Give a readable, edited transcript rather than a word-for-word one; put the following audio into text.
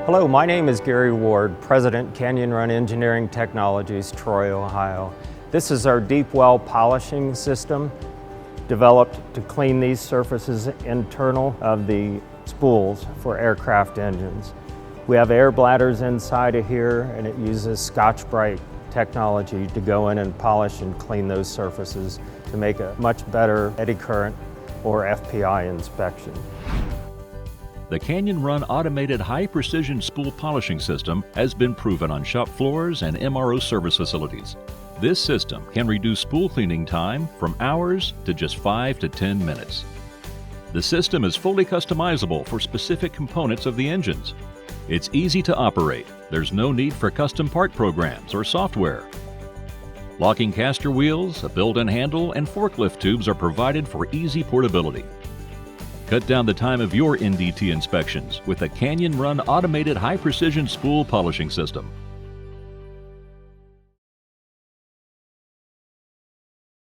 Hello, my name is Gary Ward, President, Canyon Run Engineering Technologies, Troy, Ohio. This is our deep well polishing system developed to clean these surfaces internal of the spools for aircraft engines. We have air bladders inside of here, and it uses Scotch-Brite technology to go in and polish and clean those surfaces to make a much better Eddy Current or FPI inspection. The Canyon Run automated high-precision spool polishing system has been proven on shop floors and MRO service facilities. This system can reduce spool cleaning time from hours to just 5 to 10 minutes. The system is fully customizable for specific components of the engines. It's easy to operate. There's no need for custom part programs or software. Locking caster wheels, a built-in handle, and forklift tubes are provided for easy portability. Cut down the time of your NDT inspections with the Canyon Run automated high-precision spool polishing system.